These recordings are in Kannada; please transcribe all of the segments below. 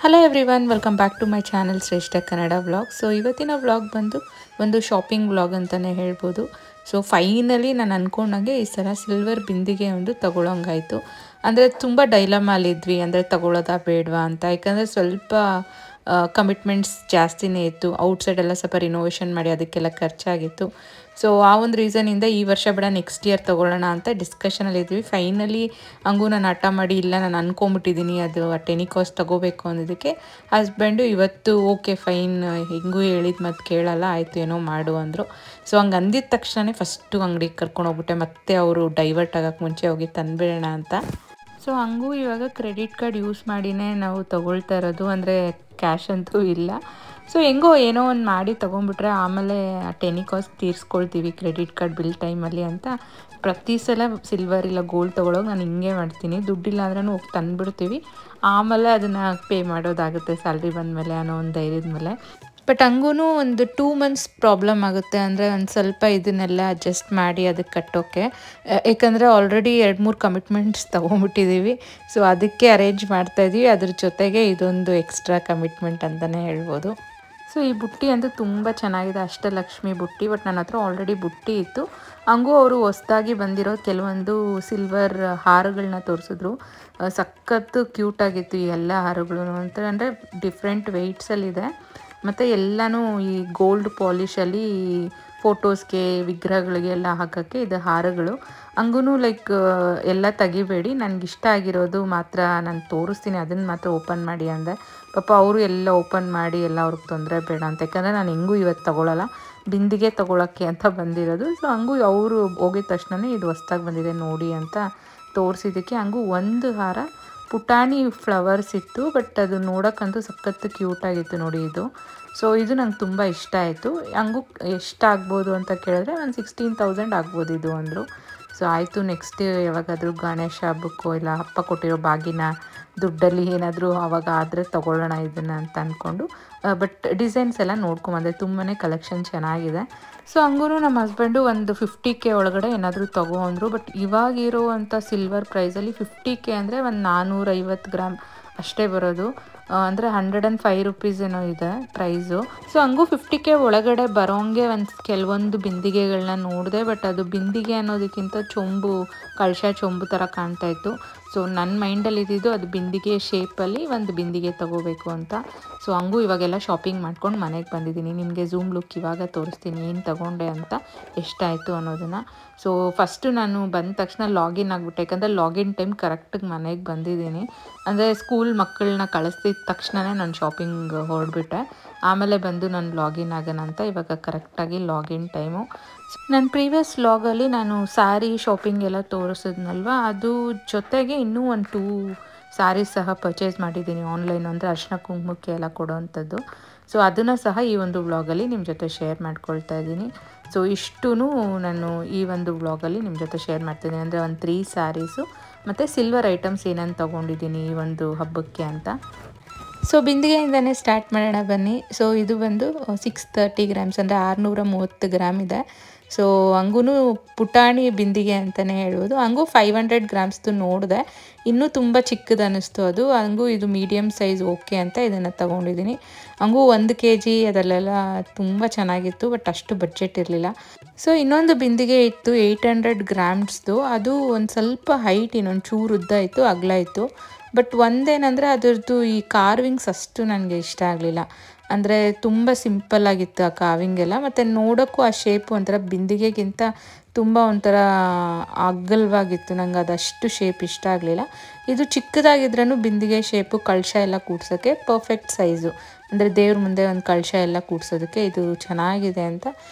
Hello everyone, welcome back to my channel Shreshtha Kannada vlog. So ಇವತ್ತಿನ ವ್ಲಾಗ್ ಬಂದು ಒಂದು ಶಾಪಿಂಗ್ ವ್ಲಾಗ್ ಅಂತಲೇ ಹೇಳ್ಬೋದು. ಸೊ ಫೈನಲಿ ನಾನು ಅಂದ್ಕೊಂಡಂಗೆ ಈ ಸಲ ಸಿಲ್ವರ್ ಬಿಂದಿಗೆ ಒಂದು ತಗೊಳ್ಳೋಂಗಾಯಿತು. ಅಂದರೆ ತುಂಬ ಡೈಲಮಲ್ಲಿದ್ವಿ, ಅಂದರೆ ತಗೊಳ್ಳೋದಾ ಬೇಡವಾ ಅಂತ. ಯಾಕಂದರೆ ಸ್ವಲ್ಪ ಕಮಿಟ್ಮೆಂಟ್ಸ್ ಜಾಸ್ತಿನೇ ಇತ್ತು. ಔಟ್ಸೈಡ್ ಎಲ್ಲ ಸ್ವಲ್ಪ ರಿನೋವೇಷನ್ ಮಾಡಿ ಅದಕ್ಕೆಲ್ಲ ಖರ್ಚಾಗಿತ್ತು. ಸೊ ಆ ಒಂದು ರೀಸನಿಂದ ಈ ವರ್ಷ ಬೇಡ ನೆಕ್ಸ್ಟ್ ಇಯರ್ ತೊಗೊಳ್ಳೋಣ ಅಂತ ಡಿಸ್ಕಷನಲ್ಲಿದ್ವಿ. ಫೈನಲಿ ಹಂಗೂ ನಾನು ಹಠ ಮಾಡಿ ಇಲ್ಲ ನಾನು ಅಂದ್ಕೊಂಬಿಟ್ಟಿದ್ದೀನಿ ಅದು ಟೆನಿಕಾಸ್ಟ್ ತೊಗೋಬೇಕು ಅನ್ನೋದಕ್ಕೆ ಹಸ್ಬೆಂಡು ಇವತ್ತು ಓಕೆ ಫೈನ್ ಹೆಂಗೂ ಹೇಳಿದ ಮತ್ತು ಕೇಳಲ್ಲ, ಆಯಿತು ಏನೋ ಮಾಡು ಅಂದರು. ಸೊ ಹಂಗೆ ಅಂದಿದ ತಕ್ಷಣ ಫಸ್ಟು ಅಂಗಡಿಗೆ ಕರ್ಕೊಂಡೋಗ್ಬಿಟ್ಟೆ. ಮತ್ತೆ ಅವರು ಡೈವರ್ಟ್ ಆಗೋಕ್ಕೆ ಮುಂಚೆ ಹೋಗಿ ತಂದುಬಿಡೋಣ ಅಂತ. ಸೊ ಹಂಗೂ ಇವಾಗ ಕ್ರೆಡಿಟ್ ಕಾರ್ಡ್ ಯೂಸ್ ಮಾಡಿನೇ ನಾವು ತೊಗೊಳ್ತಾ ಇರೋದು, ಅಂದರೆ ಕ್ಯಾಶ್ ಅಂತೂ ಇಲ್ಲ. ಸೊ ಹೆಂಗೋ ಏನೋ ಒಂದು ಮಾಡಿ ತೊಗೊಂಡ್ಬಿಟ್ರೆ ಆಮೇಲೆ ಆ ಟೆನಿಕಾಸ್ಟ್ ತೀರಿಸ್ಕೊಳ್ತೀವಿ ಕ್ರೆಡಿಟ್ ಕಾರ್ಡ್ ಬಿಲ್ ಟೈಮಲ್ಲಿ ಅಂತ. ಪ್ರತಿ ಸಲ ಸಿಲ್ವರ್ ಇಲ್ಲ ಗೋಲ್ಡ್ ತೊಗೊಳೋಕೆ ನಾನು ಹಿಂಗೆ ಮಾಡ್ತೀನಿ. ದುಡ್ಡಿಲ್ಲ ಅಂದ್ರೂ ಹೋಗಿ ತಂದುಬಿಡ್ತೀವಿ, ಆಮೇಲೆ ಅದನ್ನು ಪೇ ಮಾಡೋದಾಗುತ್ತೆ ಸ್ಯಾಲ್ರಿ ಬಂದಮೇಲೆ ಅನ್ನೋ ಒಂದು ಧೈರ್ಯದ ಮೇಲೆ. ಬಟ್ ಹಂಗೂ ಒಂದು 2 months ಪ್ರಾಬ್ಲಮ್ ಆಗುತ್ತೆ. ಅಂದರೆ ಒಂದು ಸ್ವಲ್ಪ ಇದನ್ನೆಲ್ಲ ಅಡ್ಜಸ್ಟ್ ಮಾಡಿ ಅದಕ್ಕೆ ಕಟ್ಟೋಕ್ಕೆ. ಏಕೆಂದರೆ ಆಲ್ರೆಡಿ 2-3 ಕಮಿಟ್ಮೆಂಟ್ಸ್ ತೊಗೊಂಬಿಟ್ಟಿದ್ದೀವಿ. ಸೊ ಅದಕ್ಕೆ ಅರೇಂಜ್ ಮಾಡ್ತಾಯಿದ್ದೀವಿ. ಅದ್ರ ಜೊತೆಗೆ ಇದೊಂದು ಎಕ್ಸ್ಟ್ರಾ ಕಮಿಟ್ಮೆಂಟ್ ಅಂತಲೇ ಹೇಳ್ಬೋದು. ಸೊ ಈ ಬುಟ್ಟಿ ಅಂತೂ ತುಂಬ ಚೆನ್ನಾಗಿದೆ, ಅಷ್ಟಲಕ್ಷ್ಮಿ ಬುಟ್ಟಿ. ಬಟ್ ನನ್ನ ಹತ್ರ ಆಲ್ರೆಡಿ ಬುಟ್ಟಿ ಇತ್ತು. ಹಂಗೂ ಅವರು ಹೊಸ್ದಾಗಿ ಬಂದಿರೋ ಕೆಲವೊಂದು ಸಿಲ್ವರ್ ಹಾರಗಳನ್ನ ತೋರಿಸಿದ್ರು. ಸಖತ್ತು ಕ್ಯೂಟಾಗಿತ್ತು ಈ ಎಲ್ಲ ಹಾರಗಳು ಅಂತ. ಅಂದರೆ ಡಿಫ್ರೆಂಟ್ ವೆಯ್ಟ್ಸಲ್ಲಿದೆ ಮತ್ತು ಎಲ್ಲನೂ ಈ ಗೋಲ್ಡ್ ಪಾಲಿಶಲ್ಲಿ ಫೋಟೋಸ್ಗೆ ವಿಗ್ರಹಗಳಿಗೆ ಎಲ್ಲ ಹಾಕೋಕ್ಕೆ ಇದು ಹಾರಗಳು. ಹಂಗೂ ಲೈಕ್ ಎಲ್ಲ ತೆಗಿಬೇಡಿ, ನನಗಿಷ್ಟ ಆಗಿರೋದು ಮಾತ್ರ ನಾನು ತೋರಿಸ್ತೀನಿ, ಅದನ್ನು ಮಾತ್ರ ಓಪನ್ ಮಾಡಿ ಅಂದೆ. ಪಾಪ ಅವರು ಎಲ್ಲ ಓಪನ್ ಮಾಡಿ ಎಲ್ಲ ಅವ್ರಿಗೆ ತೊಂದರೆ ಬೇಡ ಅಂತ. ಯಾಕಂದರೆ ನಾನು ಹೆಂಗೂ ಇವತ್ತು ತೊಗೊಳ್ಳಲ್ಲ, ಬಿಂದಿಗೆ ತೊಗೊಳಕ್ಕೆ ಅಂತ ಬಂದಿರೋದು. ಸೊ ಹಂಗೂ ಅವರು ಹೋಗಿದ ತಕ್ಷಣವೇ ಇದು ಹೊಸ್ದಾಗಿ ಬಂದಿದೆ ನೋಡಿ ಅಂತ ತೋರಿಸಿದ್ದಕ್ಕೆ. ಹಂಗೂ ಒಂದು ಹಾರ ಪುಟಾಣಿ ಫ್ಲವರ್ಸ್ ಇತ್ತು, ಬಟ್ ಅದು ನೋಡೋಕ್ಕಂತೂ ಸಖತ್ತು ಕ್ಯೂಟಾಗಿತ್ತು ನೋಡಿ ಇದು. ಸೊ ಇದು ನಂಗೆ ತುಂಬ ಇಷ್ಟ ಆಯಿತು. ಹಂಗೂ ಎಷ್ಟಾಗ್ಬೋದು ಅಂತ ಕೇಳಿದ್ರೆ ಒಂದು 16,000 ಆಗ್ಬೋದು ಇದು ಅಂದರು. ಸೊ ಆಯಿತು, ನೆಕ್ಸ್ಟ್ ಯಾವಾಗಾದರೂ ಗಣೇಶ ಹಬ್ಬಕ್ಕೋ ಇಲ್ಲ ಅಪ್ಪ ಕೊಟ್ಟಿರೋ ಬಾಗಿನ ದುಡ್ಡಲ್ಲಿ ಏನಾದರೂ ಆವಾಗ ಆದರೆ ತೊಗೊಳ್ಳೋಣ ಇದನ್ನು ಅಂತ ಅಂದ್ಕೊಂಡು. ಬಟ್ ಡಿಸೈನ್ಸ್ ಎಲ್ಲ ನೋಡ್ಕೊಂಬಂದೆ, ತುಂಬಾ ಕಲೆಕ್ಷನ್ ಚೆನ್ನಾಗಿದೆ. ಸೊ ಹಂಗೂ ನಮ್ಮ ಹಸ್ಬೆಂಡು ಒಂದು 50K ಒಳಗಡೆ ಏನಾದರೂ ತಗೋ ಅಂದರು. ಬಟ್ ಇವಾಗಿರೋವಂಥ ಸಿಲ್ವರ್ ಪ್ರೈಸಲ್ಲಿ 50K ಅಂದರೆ ಒಂದು 450 ಗ್ರಾಮ್ ಅಷ್ಟೇ ಬರೋದು. ಅಂದರೆ 105 ರೂಪೀಸ್ ಏನೋ ಇದೆ ಪ್ರೈಸು. ಸೊ ಹಂಗೂ 50K ಒಳಗಡೆ ಬರೋಂಗೆ ಕೆಲವೊಂದು ಬಿಂದಿಗೆಗಳನ್ನ ನೋಡಿದೆ. ಬಟ್ ಅದು ಬಿಂದಿಗೆ ಅನ್ನೋದಕ್ಕಿಂತ ಚೊಂಬು, ಕಳಶ ಚೊಂಬು ಥರ ಕಾಣ್ತಾಯಿತ್ತು. ಸೊ ನನ್ನ ಮೈಂಡಲ್ಲಿ ಇದ್ದಿದ್ದು ಅದು ಬಿಂದಿಗೆ ಶೇಪಲ್ಲಿ ಒಂದು ಬಿಂದಿಗೆ ತೊಗೋಬೇಕು ಅಂತ. ಸೊ ಹಂಗೂ ಇವಾಗೆಲ್ಲ ಶಾಪಿಂಗ್ ಮಾಡ್ಕೊಂಡು ಮನೆಗೆ ಬಂದಿದ್ದೀನಿ. ನಿಮಗೆ ಝೂಮ್ ಲುಕ್ ಇವಾಗ ತೋರಿಸ್ತೀನಿ ಏನು ತೊಗೊಂಡೆ ಅಂತ, ಎಷ್ಟಾಯಿತು ಅನ್ನೋದನ್ನು. ಸೊ ಫಸ್ಟು ನಾನು ಬಂದ ತಕ್ಷಣ ಲಾಗಿನ್ ಆಗಿಬಿಟ್ಟೆ. ಯಾಕಂದರೆ ಲಾಗಿನ್ ಟೈಮ್ ಕರೆಕ್ಟಾಗಿ ಮನೆಗೆ ಬಂದಿದ್ದೀನಿ. ಅಂದರೆ ಸ್ಕೂಲ್ ಮಕ್ಕಳನ್ನ ಕಳಿಸ್ತಿದ್ದ ತಕ್ಷಣವೇ ನಾನು ಶಾಪಿಂಗ್ ಹೊರಡ್ಬಿಟ್ಟೆ. ಆಮೇಲೆ ಬಂದು ನಾನು ಲಾಗಿನ್ ಆಗೋಣ ಅಂತ. ಇವಾಗ ಕರೆಕ್ಟಾಗಿ ಲಾಗಿನ್ ಟೈಮು. ನನ್ನ ಪ್ರೀವಿಯಸ್ ವ್ಲಾಗಲ್ಲಿ ನಾನು ಸ್ಯಾರಿ ಶಾಪಿಂಗ್ ಎಲ್ಲ ತೋರಿಸಿದ್ನಲ್ವ, ಅದು ಜೊತೆಗೆ ಇನ್ನೂ ಒಂದು 2 ಸ್ಯಾರೀಸ್ ಸಹ ಪರ್ಚೇಸ್ ಮಾಡಿದ್ದೀನಿ ಆನ್ಲೈನ್. ಅಂದರೆ ಅರಿಶಿನ ಕುಂಕುಮಕ್ಕೆ ಎಲ್ಲ ಕೊಡೋವಂಥದ್ದು. ಸೊ ಅದನ್ನು ಸಹ ಈ ಒಂದು ವ್ಲಾಗಲ್ಲಿ ನಿಮ್ಮ ಜೊತೆ ಶೇರ್ ಮಾಡ್ಕೊಳ್ತಾ ಇದ್ದೀನಿ. ಸೊ ಇಷ್ಟೂ ನಾನು ಈ ಒಂದು ವ್ಲಾಗಲ್ಲಿ ನಿಮ್ಮ ಜೊತೆ ಶೇರ್ ಮಾಡ್ತಿದ್ದೀನಿ. ಅಂದರೆ ಒಂದು 3 ಸ್ಯಾರೀಸು ಮತ್ತು ಸಿಲ್ವರ್ ಐಟಮ್ಸ್ ಏನೇನು ತೊಗೊಂಡಿದ್ದೀನಿ ಈ ಒಂದು ಹಬ್ಬಕ್ಕೆ ಅಂತ. ಸೊ ಬಿಂದಿಗೆಯಿಂದನೇ ಸ್ಟಾರ್ಟ್ ಮಾಡೋಣ ಬನ್ನಿ. ಸೊ ಇದು ಬಂದು 630 ಗ್ರಾಮ್ಸ್, ಅಂದರೆ 630 ಗ್ರಾಮ್ ಇದೆ. ಸೊ ಹಂಗೂ ಪುಟಾಣಿ ಬಿಂದಿಗೆ ಅಂತಲೇ ಹೇಳ್ಬೋದು. ಹಂಗೂ 500 ಗ್ರಾಮ್ಸ್ದು ನೋಡಿದೆ, ಇನ್ನೂ ತುಂಬ ಚಿಕ್ಕದು ಅನ್ನಿಸ್ತು ಅದು. ಹಂಗೂ ಇದು ಮೀಡಿಯಮ್ ಸೈಜ್ ಓಕೆ ಅಂತ ಇದನ್ನು ತೊಗೊಂಡಿದ್ದೀನಿ. ಹಂಗೂ 1 kg ಅದರಲ್ಲೆಲ್ಲ ತುಂಬ ಚೆನ್ನಾಗಿತ್ತು, ಬಟ್ ಅಷ್ಟು ಬಡ್ಜೆಟ್ ಇರಲಿಲ್ಲ. ಸೊ ಇನ್ನೊಂದು ಬಿಂದಿಗೆ ಇತ್ತು 800 ಗ್ರಾಮ್ಸ್ದು. ಅದು ಒಂದು ಸ್ವಲ್ಪ ಹೈಟ್ ಇನ್ನೊಂದು ಚೂರು ಉದ್ದ ಇತ್ತು, ಅಗಲ ಇತ್ತು. ಬಟ್ ಒಂದೇನಂದರೆ ಅದರದ್ದು ಈ ಕಾರ್ವಿಂಗ್ಸ್ ಅಷ್ಟು ನನಗೆ ಇಷ್ಟ ಆಗಲಿಲ್ಲ. ಅಂದರೆ ತುಂಬ ಸಿಂಪಲ್ಲಾಗಿತ್ತು ಆ ಕಾರ್ವಿಂಗ್ ಎಲ್ಲ. ಮತ್ತು ನೋಡೋಕ್ಕೂ ಆ ಶೇಪು ಒಂಥರ ಬಿಂದಿಗೆಗಿಂತ ತುಂಬ ಒಂಥರ ಅಗಲವಾಗಿತ್ತು. ನಂಗೆ ಅದಷ್ಟು ಶೇಪ್ ಇಷ್ಟ ಆಗಲಿಲ್ಲ. ಇದು ಚಿಕ್ಕದಾಗಿದ್ರೂ ಬಿಂದಿಗೆ ಶೇಪು ಕಳಶ ಎಲ್ಲ ಕೂಡ್ಸೋಕ್ಕೆ ಪರ್ಫೆಕ್ಟ್ ಸೈಜು. ಅಂದರೆ ದೇವ್ರ ಮುಂದೆ ಒಂದು ಕಳಶ ಎಲ್ಲ ಕೂಡ್ಸೋದಕ್ಕೆ ಇದು ಚೆನ್ನಾಗಿದೆ ಅಂತ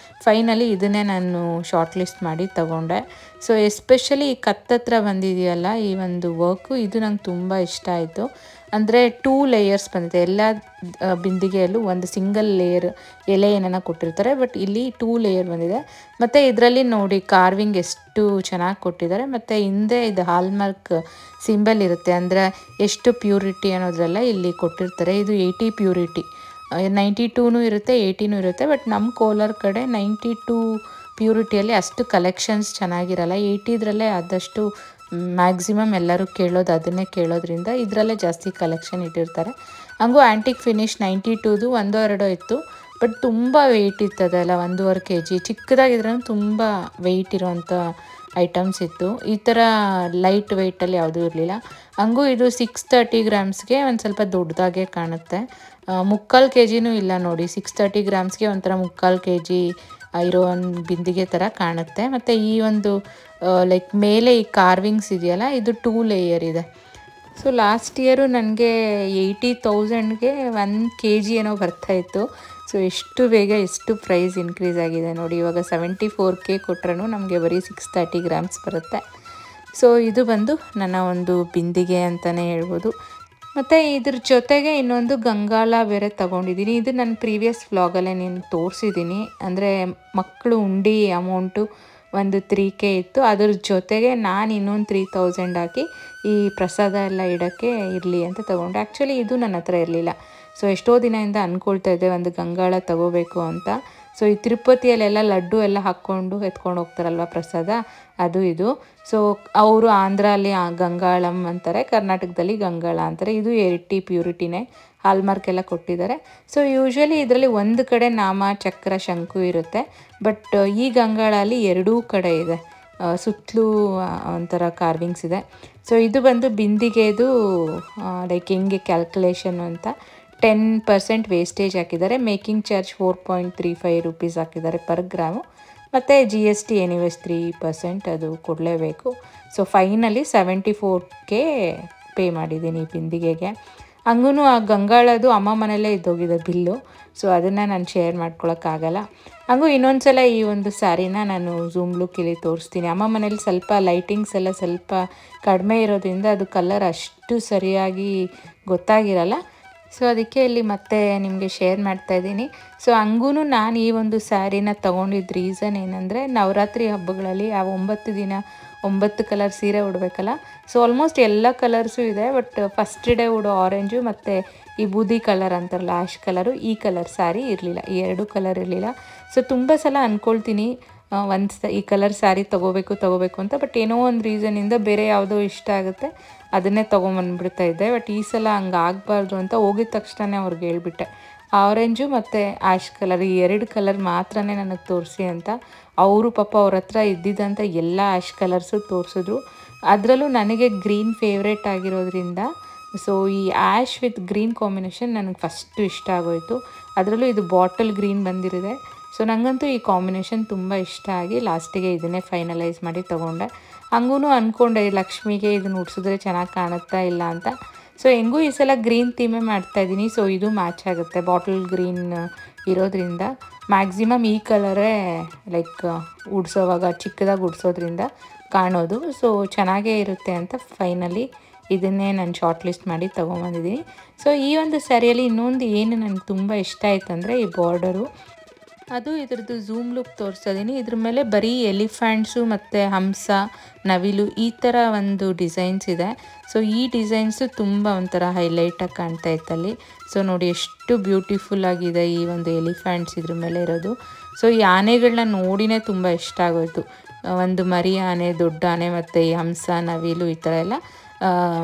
ಫೈನಲಿ ಇದನ್ನೇ ನಾನು ಶಾರ್ಟ್ ಲಿಸ್ಟ್ ಮಾಡಿ ತಗೊಂಡೆ. ಸೊ ಎಸ್ಪೆಷಲಿ ಈ ಕತ್ತತ್ರ ಬಂದಿದೆಯಲ್ಲ ಈ ಒಂದು ವರ್ಕು, ಇದು ನಂಗೆ ತುಂಬ ಇಷ್ಟ ಆಯಿತು. ಅಂದರೆ 2 ಲೇಯರ್ಸ್ ಬಂದಿದೆ. ಎಲ್ಲ ಬಿಂದಿಗೆಯಲ್ಲೂ ಒಂದು ಸಿಂಗಲ್ ಲೇಯರ್ ಎಲೆ ಏನನ್ನ ಕೊಟ್ಟಿರ್ತಾರೆ, ಬಟ್ ಇಲ್ಲಿ 2 ಲೇಯರ್ ಬಂದಿದೆ. ಮತ್ತು ಇದರಲ್ಲಿ ನೋಡಿ ಕಾರ್ವಿಂಗ್ ಎಷ್ಟು ಚೆನ್ನಾಗಿ ಕೊಟ್ಟಿದ್ದಾರೆ. ಮತ್ತು ಹಿಂದೆ ಇದು ಹಾಲ್ಮಾರ್ಕ್ ಸಿಂಬಲ್ ಇರುತ್ತೆ, ಅಂದರೆ ಎಷ್ಟು ಪ್ಯೂರಿಟಿ ಅನ್ನೋದ್ರೆಲ್ಲ ಇಲ್ಲಿ ಕೊಟ್ಟಿರ್ತಾರೆ. ಇದು 80 ಪ್ಯೂರಿಟಿ, 92 ಇರುತ್ತೆ, 80 ಇರುತ್ತೆ. ಬಟ್ ನಮ್ಮ ಕೋಲಾರ ಕಡೆ 92 ಪ್ಯೂರಿಟಿಯಲ್ಲಿ ಅಷ್ಟು ಕಲೆಕ್ಷನ್ಸ್ ಚೆನ್ನಾಗಿರಲ್ಲ. 80 ಆದಷ್ಟು ಮ್ಯಾಕ್ಸಿಮಮ್ ಎಲ್ಲರೂ ಕೇಳೋದು ಅದನ್ನೇ ಕೇಳೋದ್ರಿಂದ ಇದರಲ್ಲೇ ಜಾಸ್ತಿ ಕಲೆಕ್ಷನ್ ಇಟ್ಟಿರ್ತಾರೆ. ಹಂಗೂ ಆ್ಯಂಟಿಕ್ ಫಿನಿಶ್ 92ದು ಒಂದೋ ಎರಡೋ ಇತ್ತು, ಬಟ್ ತುಂಬ ವೆಯ್ಟ್ ಇತ್ತದಲ್ಲ, 1.5 kg ಚಿಕ್ಕದಾಗಿದ್ರೂ ತುಂಬ ವೆಯ್ಟ್ ಇರೋವಂಥ ಐಟಮ್ಸ್ ಇತ್ತು. ಈ ಥರ ಲೈಟ್ ವೆಯ್ಟಲ್ಲಿ ಯಾವುದೂ ಇರಲಿಲ್ಲ. ಹಂಗೂ ಇದು 630 ಗ್ರಾಮ್ಸ್ಗೆ ಒಂದು ಸ್ವಲ್ಪ ದೊಡ್ಡದಾಗೆ ಕಾಣುತ್ತೆ. 3/4 kgನೂ ಇಲ್ಲ ನೋಡಿ, 630 ಗ್ರಾಮ್ಸ್ಗೆ ಒಂಥರ 3/4 kg ಇರೋ ಒಂದು ಬಿಂದಿಗೆ ಥರ ಕಾಣುತ್ತೆ. ಮತ್ತು ಈ ಒಂದು ಲೈಕ್ ಮೇಲೆ ಈ ಕಾರ್ವಿಂಗ್ಸ್ ಇದೆಯಲ್ಲ, ಇದು 2 ಲೇಯರ್ ಇದೆ. ಸೊ ಲಾಸ್ಟ್ ಇಯರು ನನಗೆ 80,000ಗೆ 1 kg ಏನೋ ಬರ್ತಾಯಿತ್ತು. ಸೊ ಎಷ್ಟು ಬೇಗ ಎಷ್ಟು ಪ್ರೈಸ್ ಇನ್ಕ್ರೀಸ್ ಆಗಿದೆ ನೋಡಿ. ಇವಾಗ 74K ಕೊಟ್ರೂ ನಮಗೆ ಬರೀ 630 ಗ್ರಾಮ್ಸ್ ಬರುತ್ತೆ. ಸೊ ಇದು ಬಂದು ನನ್ನ ಒಂದು ಬಿಂದಿಗೆ ಅಂತಲೇ ಹೇಳ್ಬೋದು. ಮತ್ತು ಇದ್ರ ಜೊತೆಗೆ ಇನ್ನೊಂದು ಗಂಗಾಳ ಬೇರೆ ತೊಗೊಂಡಿದ್ದೀನಿ. ಇದು ನನ್ನ ಪ್ರೀವಿಯಸ್ ವ್ಲಾಗಲ್ಲೇ నేను ತೋರಿಸಿದ್ದೀನಿ. ಅಂದರೆ ಮಕ್ಕಳು ಉಂಡಿ ಅಮೌಂಟು ಒಂದು 3K ಇತ್ತು, ಅದ್ರ ಜೊತೆಗೆ ನಾನು ಇನ್ನೊಂದು 3000 ಹಾಕಿ ಈ ಪ್ರಸಾದ ಎಲ್ಲ ಇಡೋಕ್ಕೆ ಇರಲಿ ಅಂತ ತೊಗೊಂಡೆ. ಆ್ಯಕ್ಚುಲಿ ಇದು ನನ್ನ ಹತ್ರ ಇರಲಿಲ್ಲ. ಸೊ ಎಷ್ಟೋ ದಿನದಿಂದ ಅಂದ್ಕೊಳ್ತಾ ಇದ್ದೆ ಒಂದು ಗಂಗಾಳ ತೊಗೋಬೇಕು ಅಂತ. ಸೊ ಈ ತಿರುಪತಿಯಲ್ಲೆಲ್ಲ ಲಡ್ಡು ಎಲ್ಲ ಹಾಕ್ಕೊಂಡು ಎತ್ಕೊಂಡು ಹೋಗ್ತಾರಲ್ವ ಪ್ರಸಾದ, ಅದು ಇದು. ಸೊ ಅವರು ಆಂಧ್ರಲ್ಲಿ ಗಂಗಾಳಂ ಅಂತಾರೆ, ಕರ್ನಾಟಕದಲ್ಲಿ ಗಂಗಾಳ ಅಂತಾರೆ. ಇದು 80 ಪ್ಯೂರಿಟಿನೇ, ಹಾಲ್ಮಾರ್ಕ್ ಎಲ್ಲ ಕೊಟ್ಟಿದ್ದಾರೆ. ಸೊ ಯೂಶ್ವಲಿ ಇದರಲ್ಲಿ ಒಂದು ಕಡೆ ನಾಮ, ಚಕ್ರ, ಶಂಕು ಇರುತ್ತೆ. ಬಟ್ ಈ ಗಂಗಾಳಲ್ಲಿ ಎರಡೂ ಕಡೆ ಇದೆ, ಸುತ್ತಲೂ ಒಂಥರ ಕಾರ್ವಿಂಗ್ಸ್ ಇದೆ. ಸೊ ಇದು ಬಂದು ಬಿಂದಿಗೆದು ಲೈಕ್ ಹೆಂಗೆ ಕ್ಯಾಲ್ಕುಲೇಷನ್ ಅಂತ 10% ವೇಸ್ಟೇಜ್ ಹಾಕಿದ್ದಾರೆ. ಮೇಕಿಂಗ್ ಚಾರ್ಜ್ 4.35 ರೂಪೀಸ್ ಹಾಕಿದ್ದಾರೆ ಪರ್ ಗ್ರಾಮು. ಮತ್ತು GST ಎನಿವೇಸ್ 3% ಅದು ಕೊಡಲೇಬೇಕು. ಸೊ ಫೈನಲಿ 74K ಪೇ ಮಾಡಿದ್ದೀನಿ ಈ ಬಿಂದಿಗೆಗೆ. ಹಂಗೂ ಆ ಗಂಗಾಳದು ಅಮ್ಮ ಮನೆಯಲ್ಲೇ ಇದ್ದೋಗಿದೆ ಬಿಲ್ಲು. ಸೊ ಅದನ್ನು ನಾನು ಶೇರ್ ಮಾಡ್ಕೊಳಕ್ಕಾಗಲ್ಲ. ಹಂಗೂ ಇನ್ನೊಂದು ಸಲ ಈ ಒಂದು ಸ್ಯಾರಿನ ನಾನು ಝೂಮ್ ಲುಕ್ಕಲ್ಲಿ ತೋರಿಸ್ತೀನಿ. ಅಮ್ಮ ಮನೇಲಿ ಸ್ವಲ್ಪ ಲೈಟಿಂಗ್ಸ್ ಎಲ್ಲ ಸ್ವಲ್ಪ ಕಡಿಮೆ ಇರೋದ್ರಿಂದ ಅದು ಕಲರ್ ಅಷ್ಟು ಸರಿಯಾಗಿ ಗೊತ್ತಾಗಿರಲ್ಲ. ಸೊ ಅದಕ್ಕೆ ಇಲ್ಲಿ ಮತ್ತೆ ನಿಮಗೆ ಶೇರ್ ಮಾಡ್ತಾಯಿದ್ದೀನಿ. ಸೊ ಹಂಗೂ ನಾನು ಈ ಒಂದು ಸ್ಯಾರಿನ ತೊಗೊಂಡಿದ್ದ ರೀಸನ್ ಏನಂದರೆ, ನವರಾತ್ರಿ ಹಬ್ಬಗಳಲ್ಲಿ ಆ 9 ದಿನ 9 ಕಲರ್ ಸೀರೆ ಉಡಬೇಕಲ್ಲ. ಸೊ ಆಲ್ಮೋಸ್ಟ್ ಎಲ್ಲ ಕಲರ್ಸು ಇದೆ, ಬಟ್ ಫಸ್ಟ್ ಡೇ ಉಡೋ ಆರೆಂಜು ಮತ್ತು ಈ ಬೂದಿ ಕಲರ್ ಅಂತಾರಲ್ಲ ಆ್ಯಶ್ ಕಲರು, ಈ ಕಲರ್ ಸ್ಯಾರಿ ಇರಲಿಲ್ಲ, ಈ 2 ಕಲರ್ ಇರಲಿಲ್ಲ. ಸೊ ತುಂಬ ಸಲ ಅಂದ್ಕೊಳ್ತೀನಿ ಈ ಕಲರ್ ಸ್ಯಾರಿ ತೊಗೋಬೇಕು ಅಂತ, ಬಟ್ ಏನೋ ಒಂದು ರೀಸನಿಂದ ಬೇರೆ ಯಾವುದೋ ಇಷ್ಟ ಆಗುತ್ತೆ, ಅದನ್ನೇ ತೊಗೊಂಬಂದ್ಬಿಡ್ತಾ ಇದ್ದೆ. ಬಟ್ ಈ ಸಲ ಹಂಗೆ ಆಗಬಾರ್ದು ಅಂತ ಹೋಗಿದ ತಕ್ಷಣ ಅವ್ರಿಗೆ ಹೇಳ್ಬಿಟ್ಟೆ, ಆರೆಂಜು ಮತ್ತು ಆ್ಯಶ್ ಕಲರ್ ಈ 2 ಕಲರ್ ಮಾತ್ರನೇ ನನಗೆ ತೋರಿಸಿ ಅಂತ. ಅವರು ಪಾಪ ಅವ್ರ ಹತ್ರ ಇದ್ದಿದ್ದಂಥ ಎಲ್ಲ ಆ್ಯಶ್ ಕಲರ್ಸು ತೋರಿಸಿದ್ರು. ಅದರಲ್ಲೂ ನನಗೆ ಗ್ರೀನ್ ಫೇವ್ರೇಟ್ ಆಗಿರೋದ್ರಿಂದ ಸೊ ಈ ಆ್ಯಶ್ ವಿತ್ ಗ್ರೀನ್ ಕಾಂಬಿನೇಷನ್ ನನಗೆ ಫಸ್ಟು ಇಷ್ಟ ಆಗೋಯಿತು. ಅದರಲ್ಲೂ ಇದು ಬಾಟಲ್ ಗ್ರೀನ್ ಬಂದಿರಿದೆ. ಸೊ ನನಗಂತೂ ಈ ಕಾಂಬಿನೇಷನ್ ತುಂಬ ಇಷ್ಟ ಆಗಿ ಲಾಸ್ಟಿಗೆ ಇದನ್ನೇ ಫೈನಲೈಸ್ ಮಾಡಿ ತೊಗೊಂಡೆ. ಹಂಗೂ ಅಂದ್ಕೊಂಡೆ ಲಕ್ಷ್ಮಿಗೆ ಇದನ್ನು ಉಡ್ಸಿದ್ರೆ ಚೆನ್ನಾಗಿ ಕಾಣುತ್ತಾ ಇಲ್ಲ ಅಂತ. ಸೊ ಹೆಂಗೂ ಈ ಸಲ ಗ್ರೀನ್ ಥೀಮೇ ಮಾಡ್ತಾಯಿದ್ದೀನಿ. ಸೊ ಇದು ಮ್ಯಾಚ್ ಆಗುತ್ತೆ, ಬಾಟಲ್ ಗ್ರೀನ್ ಇರೋದ್ರಿಂದ ಮ್ಯಾಕ್ಸಿಮಮ್ ಈ ಕಲರೇ ಲೈಕ್ ಉಡ್ಸೋವಾಗ ಚಿಕ್ಕದಾಗಿ ಉಡ್ಸೋದ್ರಿಂದ ಕಾಣೋದು. ಸೊ ಚೆನ್ನಾಗೇ ಇರುತ್ತೆ ಅಂತ ಫೈನಲಿ ಇದನ್ನೇ ನಾನು ಶಾರ್ಟ್ ಲಿಸ್ಟ್ ಮಾಡಿ ತೊಗೊಂಬಂದಿದ್ದೀನಿ. ಸೊ ಈ ಒಂದು ಸ್ಯಾರಿಯಲ್ಲಿ ಇನ್ನೊಂದು ಏನು ನನಗೆ ತುಂಬ ಇಷ್ಟ ಆಯ್ತು ಅಂದರೆ ಈ ಬಾರ್ಡರು, ಅದು ಇದ್ರದ್ದು ಝೂಮ್ ಲುಕ್ ತೋರಿಸ್ತಾ ಇದ್ದೀನಿ. ಇದ್ರ ಮೇಲೆ ಬರೀ ಎಲಿಫೆಂಟ್ಸು ಮತ್ತು ಹಂಸ, ನವಿಲು ಈ ಥರ ಒಂದು ಡಿಸೈನ್ಸ್ ಇದೆ. ಸೊ ಈ ಡಿಸೈನ್ಸು ತುಂಬ ಒಂಥರ ಹೈಲೈಟಾಗಿ ಕಾಣ್ತಾ ಇತ್ತಲ್ಲಿ. ಸೊ ನೋಡಿ ಎಷ್ಟು ಬ್ಯೂಟಿಫುಲ್ ಆಗಿದೆ ಈ ಒಂದು ಎಲಿಫೆಂಟ್ಸ್ ಇದ್ರ ಮೇಲೆ ಇರೋದು. ಸೊ ಈ ಆನೆಗಳನ್ನ ನೋಡಿನೇ ತುಂಬ ಇಷ್ಟ ಆಗೋಯ್ತು. ಒಂದು ಮರಿ ಆನೆ, ದೊಡ್ಡ ಆನೆ ಮತ್ತು ಈ ಹಂಸ, ನವಿಲು ಈ ಥರ ಎಲ್ಲ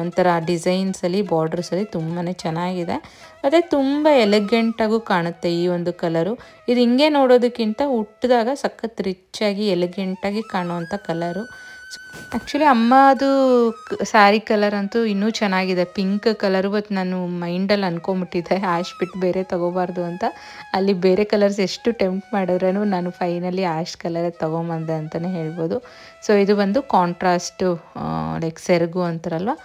ಒಂಥರ ಡಿಸೈನ್ಸಲ್ಲಿ ಬಾರ್ಡ್ರಸಲ್ಲಿ ತುಂಬಾ ಚೆನ್ನಾಗಿದೆ. ಮತ್ತು ತುಂಬ ಎಲಿಗೆಂಟಾಗೂ ಕಾಣುತ್ತೆ ಈ ಒಂದು ಕಲರು. ಇದು ಹಿಂಗೆ ನೋಡೋದಕ್ಕಿಂತ ಉಟ್ಟಿದಾಗ ಸಖತ್ ರಿಚ್ಚಾಗಿ ಎಲಿಗೆಂಟಾಗಿ ಕಾಣುವಂಥ ಕಲರು. ಆ್ಯಕ್ಚುಲಿ ಅಮ್ಮದು ಸ್ಯಾರಿ ಕಲರ್ ಅಂತೂ ಇನ್ನೂ ಚೆನ್ನಾಗಿದೆ, ಪಿಂಕ್ ಕಲರು. ಬಟ್ ನಾನು ಮೈಂಡಲ್ಲಿ ಅಂದ್ಕೊಂಬಿಟ್ಟಿದ್ದೆ ಆ್ಯಶ್ ಬಿಟ್ಟು ಬೇರೆ ತೊಗೋಬಾರ್ದು ಅಂತ. ಅಲ್ಲಿ ಬೇರೆ ಕಲರ್ಸ್ ಎಷ್ಟು ಟೆಂಪ್ಟ್ ಮಾಡಿದ್ರೂ ನಾನು ಫೈನಲಿ ಆ್ಯಶ್ ಕಲರೇ ತೊಗೊಂಬಂದೆ ಅಂತಲೇ ಹೇಳ್ಬೋದು. ಸೊ ಇದು ಬಂದು ಕಾಂಟ್ರಾಸ್ಟು ಲೈಕ್ ಸೆರಗು ಅಂತಾರಲ್ವ,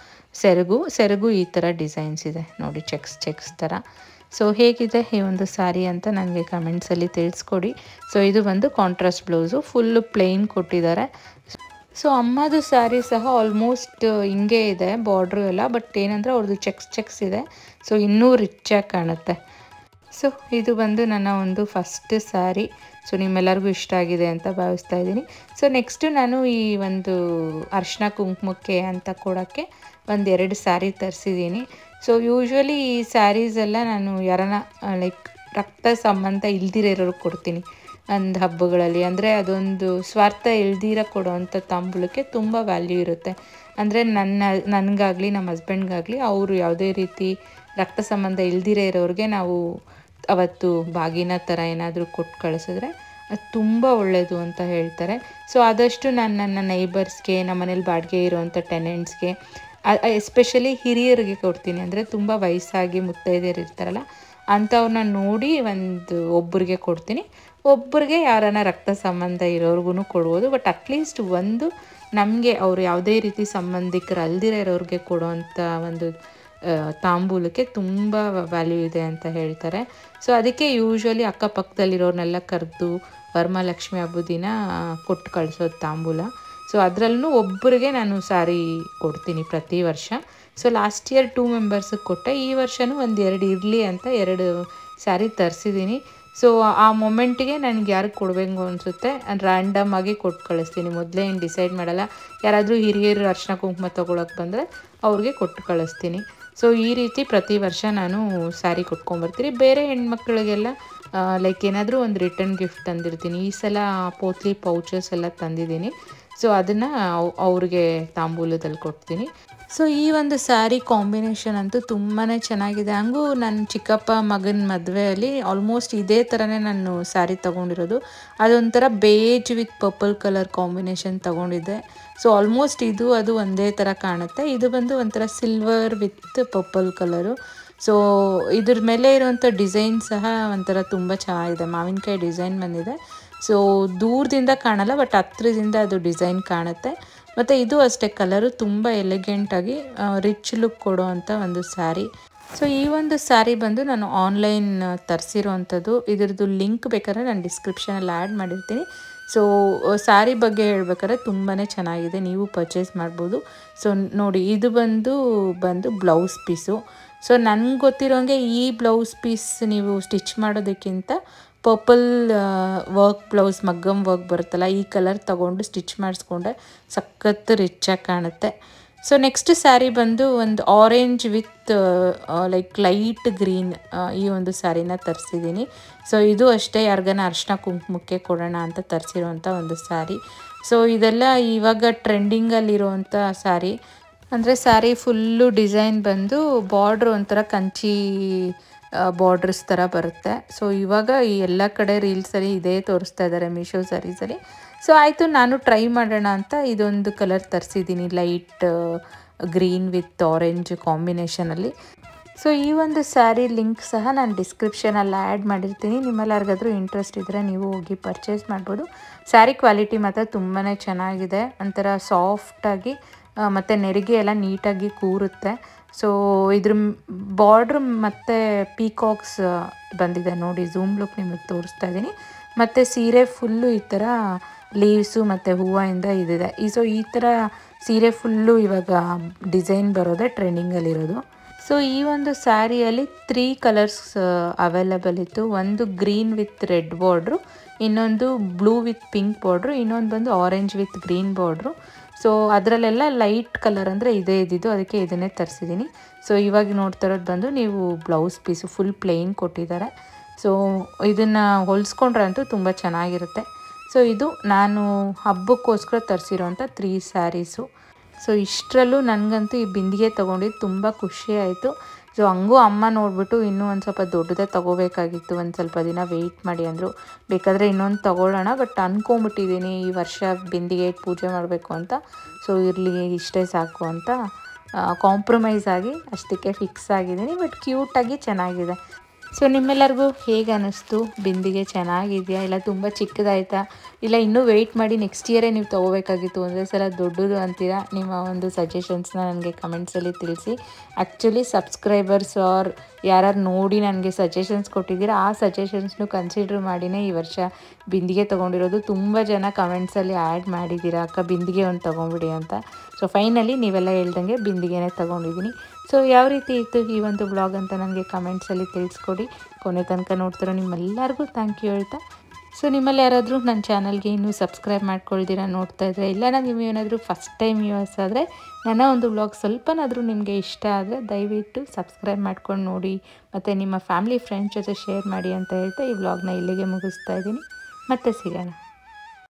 ಸೆರಗು ಈ ಥರ ಡಿಸೈನ್ಸ್ ಇದೆ ನೋಡಿ, ಚೆಕ್ಸ್ ಥರ. ಸೊ ಹೇಗಿದೆ ಈ ಒಂದು ಸ್ಯಾರಿ ಅಂತ ನನಗೆ ಕಮೆಂಟ್ಸಲ್ಲಿ ತಿಳಿಸ್ಕೊಡಿ. ಸೊ ಇದು ಬಂದು ಕಾಂಟ್ರಾಸ್ಟ್ ಬ್ಲೌಸು, ಫುಲ್ಲು ಪ್ಲೇನ್ ಕೊಟ್ಟಿದ್ದಾರೆ. ಸೊ ಅಮ್ಮದು ಸ್ಯಾರಿ ಸಹ ಆಲ್ಮೋಸ್ಟ್ ಹಿಂಗೆ ಇದೆ ಬಾರ್ಡ್ರು ಎಲ್ಲ, ಬಟ್ ಏನಂದರೆ ಅವ್ರದ್ದು ಚೆಕ್ಸ್ ಇದೆ. ಸೊ ಇನ್ನೂ ರಿಚ್ಚಾಗಿ ಕಾಣುತ್ತೆ. ಸೊ ಇದು ಬಂದು ನನ್ನ ಒಂದು ಫಸ್ಟ್ ಸ್ಯಾರಿ. ಸೊ ನಿಮ್ಮೆಲ್ಲರಿಗೂ ಇಷ್ಟ ಆಗಿದೆ ಅಂತ ಭಾವಿಸ್ತಾ ಇದ್ದೀನಿ. ಸೊ ನೆಕ್ಸ್ಟು ನಾನು ಈ ಒಂದು ಅರಿಶಿನ ಕುಂಕುಮಕ್ಕೆ ಅಂತ ಕೊಡೋಕ್ಕೆ 1-2 ಸ್ಯಾರಿ ತರಿಸಿದ್ದೀನಿ. ಸೊ ಯೂಶ್ವಲಿ ಈ ಸ್ಯಾರೀಸ್ ಎಲ್ಲ ನಾನು ಯಾರನ್ನ ಲೈಕ್ ರಕ್ತ ಸಂಬಂಧ ಇಲ್ದಿರೋರಿಗೆ ಕೊಡ್ತೀನಿ. ಒಂದು ಹಬ್ಬಗಳಲ್ಲಿ. ಅಂದರೆ ಅದೊಂದು ಸ್ವಾರ್ಥ ಇಲ್ದಿರ ಕೊಡೋವಂಥ ತಾಂಬೂಲಕ್ಕೆ ತುಂಬ ವ್ಯಾಲ್ಯೂ ಇರುತ್ತೆ. ಅಂದರೆ ನನಗಾಗಲಿ ನಮ್ಮ ಹಸ್ಬೆಂಡ್ಗಾಗಲಿ ಅವರು ಯಾವುದೇ ರೀತಿ ರಕ್ತ ಸಂಬಂಧ ಇಲ್ದಿರ ಇರೋರಿಗೆ ನಾವು ಅವತ್ತು ಬಾಗಿನ ಥರ ಏನಾದರೂ ಕೊಟ್ಟು ಕಳಿಸಿದ್ರೆ ಅದು ತುಂಬ ಒಳ್ಳೆಯದು ಅಂತ ಹೇಳ್ತಾರೆ. ಸೊ ಆದಷ್ಟು ನಾನು ನನ್ನ ನೈಬರ್ಸ್ಗೆ, ನಮ್ಮ ಮನೇಲಿ ಬಾಡಿಗೆ ಇರೋವಂಥ ಟೆನೆಂಟ್ಸ್ಗೆ, ಎಸ್ಪೆಷಲಿ ಹಿರಿಯರಿಗೆ ಕೊಡ್ತೀನಿ. ಅಂದರೆ ತುಂಬ ವಯಸ್ಸಾಗಿ ಮುತ್ತೈದೆಯರು ಇರ್ತಾರಲ್ಲ ಅಂಥವ್ರನ್ನ ನೋಡಿ ಒಬ್ಬರಿಗೆ ಕೊಡ್ತೀನಿ. ಒಬ್ಬರಿಗೆ ಯಾರನ್ನ ರಕ್ತ ಸಂಬಂಧ ಇರೋರ್ಗು ಕೊಡ್ಬೋದು. ಬಟ್ ಅಟ್ಲೀಸ್ಟ್ ಒಂದು ನಮಗೆ ಅವರು ಯಾವುದೇ ರೀತಿ ಸಂಬಂಧಿಕರು ಅಲ್ದಿರ ಇರೋರಿಗೆ ಕೊಡೋವಂಥ ಒಂದು ತಾಂಬೂಲಕ್ಕೆ ತುಂಬ ವ್ಯಾಲ್ಯೂ ಇದೆ ಅಂತ ಹೇಳ್ತಾರೆ. ಸೊ ಅದಕ್ಕೆ ಯೂಶ್ವಲಿ ಅಕ್ಕಪಕ್ಕದಲ್ಲಿರೋರ್ನೆಲ್ಲ ಕರೆದು ವರಮಹಾಲಕ್ಷ್ಮಿ ಹಬ್ಬದ ದಿನ ಕೊಟ್ಟು ಕಳಿಸೋದು ತಾಂಬೂಲ. ಸೊ ಅದರಲ್ಲೂ ಒಬ್ಬರಿಗೆ ನಾನು ಸ್ಯಾರಿ ಕೊಡ್ತೀನಿ ಪ್ರತಿ ವರ್ಷ. ಸೊ ಲಾಸ್ಟ್ ಇಯರ್ 2 ಮೆಂಬರ್ಸಿಗೆ ಕೊಟ್ಟೆ. ಈ ವರ್ಷವೂ 2 ಇರಲಿ ಅಂತ 2 ಸ್ಯಾರಿ ತರಿಸಿದ್ದೀನಿ. ಸೊ ಆ ಮೊಮೆಂಟಿಗೆ ನನಗೆ ಯಾರಿಗೆ ಕೊಡಬೇಕು ಅನಿಸುತ್ತೆ ರ್ಯಾಂಡಮ್ ಆಗಿ ಕೊಟ್ಟು ಕಳಿಸ್ತೀನಿ. ಮೊದಲೇ ಏನು ಡಿಸೈಡ್ ಮಾಡಲ್ಲ. ಯಾರಾದರೂ ಹಿರಿಯರು ಅರಿಶಿನ ಕುಂಕುಮ ತೊಗೊಳಕ್ಕೆ ಬಂದರೆ ಅವ್ರಿಗೆ ಕೊಟ್ಟು ಕಳಿಸ್ತೀನಿ. ಸೊ ಈ ರೀತಿ ಪ್ರತಿ ವರ್ಷ ನಾನು ಸ್ಯಾರಿ ಕೊಟ್ಕೊಂಬರ್ತೀನಿ. ಬೇರೆ ಹೆಣ್ಮಕ್ಳಿಗೆಲ್ಲ ಲೈಕ್ ಏನಾದರೂ ಒಂದು ರಿಟರ್ನ್ ಗಿಫ್ಟ್ ತಂದಿರ್ತೀನಿ. ಈ ಸಲ ಪೋತ್ಲಿ ಪೌಚಸ್ ಎಲ್ಲ ತಂದಿದ್ದೀನಿ. ಸೊ ಅದನ್ನು ಅವ್ರಿಗೆ ತಾಂಬೂಲದಲ್ಲಿ ಕೊಡ್ತೀನಿ. ಸೊ ಈ ಒಂದು ಸ್ಯಾರಿ ಕಾಂಬಿನೇಷನ್ ಅಂತೂ ತುಂಬಾ ಚೆನ್ನಾಗಿದೆ. ಹಂಗೂ ನನ್ನ ಚಿಕ್ಕಪ್ಪ ಮಗನ ಮದುವೆಯಲ್ಲಿ ಆಲ್ಮೋಸ್ಟ್ ಇದೇ ಥರನೇ ನಾನು ಸ್ಯಾರಿ ತೊಗೊಂಡಿರೋದು. ಅದೊಂಥರ beige with purple colour combination ತೊಗೊಂಡಿದ್ದೆ. ಸೊ ಆಲ್ಮೋಸ್ಟ್ ಅದು ಒಂದೇ ಥರ ಕಾಣುತ್ತೆ. ಇದು ಬಂದು ಒಂಥರ silver with purple colour. So ಇದ್ರ ಮೇಲೆ ಇರುವಂಥ ಡಿಸೈನ್ ಸಹ ಒಂಥರ ತುಂಬ ಚೆನ್ನಾಗಿದೆ. ಮಾವಿನಕಾಯಿ ಡಿಸೈನ್ ಬಂದಿದೆ. ಸೊ ದೂರದಿಂದ ಕಾಣಲ್ಲ, ಬಟ್ ಹತ್ರದಿಂದ ಅದು ಡಿಸೈನ್ ಕಾಣುತ್ತೆ. ಮತ್ತು ಇದು ಅಷ್ಟೇ, ಕಲರು ತುಂಬ ಎಲಿಗೆಂಟಾಗಿ ರಿಚ್ ಲುಕ್ ಕೊಡೋ ಅಂಥ ಒಂದು ಸ್ಯಾರಿ. ಸೊ ಈ ಒಂದು ಸ್ಯಾರಿ ಬಂದು ನಾನು ಆನ್ಲೈನ್ ತರಿಸಿರೋವಂಥದ್ದು. ಇದ್ರದ್ದು ಲಿಂಕ್ ಬೇಕಾದ್ರೆ ನಾನು ಡಿಸ್ಕ್ರಿಪ್ಷನಲ್ಲಿ ಆ್ಯಡ್ ಮಾಡಿರ್ತೀನಿ. ಸೊ ಸ್ಯಾರಿ ಬಗ್ಗೆ ಹೇಳ್ಬೇಕಾದ್ರೆ ತುಂಬಾ ಚೆನ್ನಾಗಿದೆ, ನೀವು ಪರ್ಚೇಸ್ ಮಾಡ್ಬೋದು. ಸೊ ನೋಡಿ, ಇದು ಬಂದು ಬ್ಲೌಸ್ ಪೀಸು. ಸೊ ನನಗೆ ಗೊತ್ತಿರೋಂಗೆ ಈ ಬ್ಲೌಸ್ ಪೀಸ್ ನೀವು ಸ್ಟಿಚ್ ಮಾಡೋದಕ್ಕಿಂತ ಪರ್ಪಲ್ ವರ್ಕ್ ಬ್ಲೌಸ್, ಮಗ್ಗಮ್ ವರ್ಕ್ ಬರುತ್ತಲ್ಲ, ಈ ಕಲರ್ ತೊಗೊಂಡು ಸ್ಟಿಚ್ ಮಾಡಿಸ್ಕೊಂಡ್ರೆ ಸಖತ್ತು ರಿಚಾಗಿ ಕಾಣುತ್ತೆ. ಸೊ ನೆಕ್ಸ್ಟ್ ಸ್ಯಾರಿ ಬಂದು ಒಂದು orange with like light green ಈ ಒಂದು ಸ್ಯಾರಿನ ತರಿಸಿದ್ದೀನಿ. ಸೊ ಇದು ಅಷ್ಟೇ, ಯಾರಿಗಾನ ಅರಿಶಿನ ಕುಂಕುಮಕ್ಕೆ ಕೊಡೋಣ ಅಂತ ತರಿಸಿರೋವಂಥ ಒಂದು ಸ್ಯಾರಿ. ಸೊ ಇದೆಲ್ಲ ಇವಾಗ ಟ್ರೆಂಡಿಂಗಲ್ಲಿರುವಂಥ ಸ್ಯಾರಿ. ಅಂದರೆ ಸ್ಯಾರಿ ಫುಲ್ಲು ಡಿಸೈನ್ ಬಂದು ಬಾರ್ಡ್ರ್ ಒಂಥರ ಕಂಚಿ ಬಾರ್ಡ್ರಸ್ ಥರ ಬರುತ್ತೆ. ಸೊ ಇವಾಗ ಈ ಎಲ್ಲ ಕಡೆ ರೀಲ್ಸಲ್ಲಿ ಇದೇ ತೋರಿಸ್ತಾ ಇದ್ದಾರೆ, ಮೀಶೋ ಸ್ಯಾರೀಸಲ್ಲಿ. ಸೊ ಆಯಿತು, ನಾನು ಟ್ರೈ ಮಾಡೋಣ ಅಂತ ಇದೊಂದು ಕಲರ್ ತರಿಸಿದ್ದೀನಿ, ಲೈಟ್ ಗ್ರೀನ್ ವಿತ್ ಆರೆಂಜ್ ಕಾಂಬಿನೇಷನಲ್ಲಿ. ಸೊ ಈ ಒಂದು ಸ್ಯಾರಿ ಲಿಂಕ್ ಸಹ ನಾನು ಡಿಸ್ಕ್ರಿಪ್ಷನಲ್ಲಿ ಆ್ಯಡ್ ಮಾಡಿರ್ತೀನಿ. ನಿಮ್ಮಲ್ಲಿ ಯಾರಿಗಾದ್ರೂ ಇಂಟ್ರೆಸ್ಟ್ ಇದ್ದರೆ ನೀವು ಹೋಗಿ ಪರ್ಚೇಸ್ ಮಾಡ್ಬೋದು. ಸ್ಯಾರಿ ಕ್ವಾಲಿಟಿ ಮಾತ್ರ ತುಂಬಾ ಚೆನ್ನಾಗಿದೆ. ಒಂಥರ ಸಾಫ್ಟಾಗಿ ಮತ್ತು ನೆರಿಗೆ ಎಲ್ಲ ನೀಟಾಗಿ ಕೂರುತ್ತೆ. ಸೊ ಇದ್ರ ಬಾರ್ಡ್ರ್ ಮತ್ತು ಪೀಕಾಕ್ಸ್ ಬಂದಿದೆ ನೋಡಿ, ಝೂಮ್ ಲುಕ್ ನಿಮಗೆ ತೋರಿಸ್ತಾ ಇದ್ದೀನಿ. ಮತ್ತು ಸೀರೆ ಫುಲ್ಲು ಈ ಥರ ಲೀವ್ಸು ಮತ್ತು ಹೂವಿಂದ ಇದಿದೆ. ಸೊ ಈ ಥರ ಸೀರೆ ಫುಲ್ಲು ಇವಾಗ ಡಿಸೈನ್ ಬರೋದೇ ಟ್ರೆಂಡಿಂಗಲ್ಲಿರೋದು. ಸೊ ಈ ಒಂದು ಸ್ಯಾರಿಯಲ್ಲಿ 3 ಕಲರ್ಸ್ ಅವೈಲಬಲ್ ಇತ್ತು. ಒಂದು ಗ್ರೀನ್ ವಿತ್ ರೆಡ್ ಬಾರ್ಡ್ರು, ಇನ್ನೊಂದು ಬ್ಲೂ ವಿತ್ ಪಿಂಕ್ ಬಾರ್ಡ್ರು, ಇನ್ನೊಂದು ಬಂದು orange with green border. So ಅದರಲ್ಲೆಲ್ಲ ಲೈಟ್ ಕಲರ್ ಅಂದರೆ ಇದೇ ಇದ್ದಿದ್ದು, ಅದಕ್ಕೆ ಇದನ್ನೇ ತರಿಸಿದ್ದೀನಿ. ಸೊ ಇವಾಗ ನೋಡ್ತಾ ಇರೋದು ಬಂದು ನೀವು ಬ್ಲೌಸ್ ಪೀಸು ಫುಲ್ ಪ್ಲೇನ್ ಕೊಟ್ಟಿದ್ದಾರೆ. ಸೊ ಇದನ್ನು ಹೊಲಿಸ್ಕೊಂಡ್ರೆ ಅಂತೂ ತುಂಬ ಚೆನ್ನಾಗಿರುತ್ತೆ. ಸೊ ಇದು ನಾನು ಹಬ್ಬಕ್ಕೋಸ್ಕರ ತರಿಸಿರೋಂಥ 3 ಸ್ಯಾರೀಸು. ಸೊ ಇಷ್ಟರಲ್ಲೂ ನನಗಂತೂ ಈ ಬಿಂದಿಗೆ ತೊಗೊಂಡಿದ್ದು ತುಂಬ ಖುಷಿ ಆಯಿತು. ಸೊ ಹಂಗೂ ಅಮ್ಮ ನೋಡಿಬಿಟ್ಟು ಇನ್ನೂ ಒಂದು ಸ್ವಲ್ಪ ದೊಡ್ಡದೇ ತೊಗೋಬೇಕಾಗಿತ್ತು, ಒಂದು ಸ್ವಲ್ಪ ದಿನ ವೆಯ್ಟ್ ಮಾಡಿ ಅಂದರು. ಬೇಕಾದರೆ ಇನ್ನೊಂದು ತೊಗೊಳ್ಳೋಣ, ಬಟ್ ಅಂದ್ಕೊಂಬಿಟ್ಟಿದ್ದೀನಿ ಈ ವರ್ಷ ಬಿಂದಿಗೆ ಪೂಜೆ ಮಾಡಬೇಕು ಅಂತ. ಸೊ ಇರಲಿ, ಇಷ್ಟೇ ಸಾಕು ಅಂತ ಕಾಂಪ್ರಮೈಸ್ ಆಗಿ ಅಷ್ಟಕ್ಕೆ ಫಿಕ್ಸ್ ಆಗಿದ್ದೀನಿ. ಬಟ್ ಕ್ಯೂಟಾಗಿ ಚೆನ್ನಾಗಿದೆ. ಸೊ ನಿಮ್ಮೆಲ್ಲರಿಗೂ ಹೇಗೆ ಅನ್ನಿಸ್ತು? ಬಿಂದಿಗೆ ಚೆನ್ನಾಗಿದೆಯಾ, ಇಲ್ಲ ತುಂಬ ಚಿಕ್ಕದಾಯ್ತಾ, ಇಲ್ಲ ಇನ್ನೂ ವೆಯ್ಟ್ ಮಾಡಿ ನೆಕ್ಸ್ಟ್ ಇಯರೇ ನೀವು ತೊಗೋಬೇಕಾಗಿತ್ತು, ಒಂದೇ ಸಲ ದೊಡ್ಡದು ಅಂತೀರಾ? ನಿಮ್ಮ ಒಂದು ಸಜೆಷನ್ಸ್ನ ನನಗೆ ಕಮೆಂಟ್ಸಲ್ಲಿ ತಿಳಿಸಿ. ಆ್ಯಕ್ಚುಲಿ ಸಬ್ಸ್ಕ್ರೈಬರ್ಸ್ ಆರ್ ಯಾರು ನೋಡಿ ನನಗೆ ಸಜೆಷನ್ಸ್ ಕೊಟ್ಟಿದ್ದೀರಾ, ಆ ಸಜೆಷನ್ಸ್ನು ಕನ್ಸಿಡ್ರ್ ಮಾಡಿನೇ ಈ ವರ್ಷ ಬಿಂದಿಗೆ ತೊಗೊಂಡಿರೋದು. ತುಂಬ ಜನ ಕಮೆಂಟ್ಸಲ್ಲಿ ಆ್ಯಡ್ ಮಾಡಿದ್ದೀರಾ, ಅಕ್ಕ ಬಿಂದಿಗೆ ಒಂದು ತೊಗೊಂಬಿಡಿ ಅಂತ. ಸೊ ಫೈನಲಿ ನೀವೆಲ್ಲ ಹೇಳ್ದಂಗೆ ಬಿಂದಿಗೆನೇ ತೊಗೊಂಡಿದ್ದೀನಿ. ಸೊ ಯಾವ ರೀತಿ ಇತ್ತು ಈ ಒಂದು ಬ್ಲಾಗ್ ಅಂತ ನನಗೆ ಕಮೆಂಟ್ಸಲ್ಲಿ ತಿಳಿಸ್ಕೊಡಿ. ಕೊನೆ ತನಕ ನೋಡ್ತಿರೋ ನಿಮ್ಮೆಲ್ಲರಿಗೂ ಥ್ಯಾಂಕ್ ಯು ಹೇಳ್ತಾ, ಸೊ ನಿಮ್ಮಲ್ಲಿ ಯಾರಾದರೂ ನನ್ನ ಚಾನಲ್ಗೆ ಇನ್ನೂ ಸಬ್ಸ್ಕ್ರೈಬ್ ಮಾಡ್ಕೊಳ್ದಿರ ನೋಡ್ತಾ ಇದ್ದರೆ, ಇಲ್ಲ ನೀವು ಏನಾದರೂ ಫಸ್ಟ್ ಟೈಮ್ ಯೂಸ್ ಆದರೆ, ನನ್ನ ಒಂದು ಬ್ಲಾಗ್ ಸ್ವಲ್ಪನಾದರೂ ನಿಮಗೆ ಇಷ್ಟ ಆದರೆ ದಯವಿಟ್ಟು ಸಬ್ಸ್ಕ್ರೈಬ್ ಮಾಡ್ಕೊಂಡು ನೋಡಿ, ಮತ್ತು ನಿಮ್ಮ ಫ್ಯಾಮಿಲಿ ಫ್ರೆಂಡ್ಸ್ ಜೊತೆ ಶೇರ್ ಮಾಡಿ ಅಂತ ಹೇಳ್ತಾ ಈ ವ್ಲಾಗ್ನ ಇಲ್ಲಿಗೆ ಮುಗಿಸ್ತಾ ಇದ್ದೀನಿ. ಮತ್ತೆ ಸಿಗೋಣ.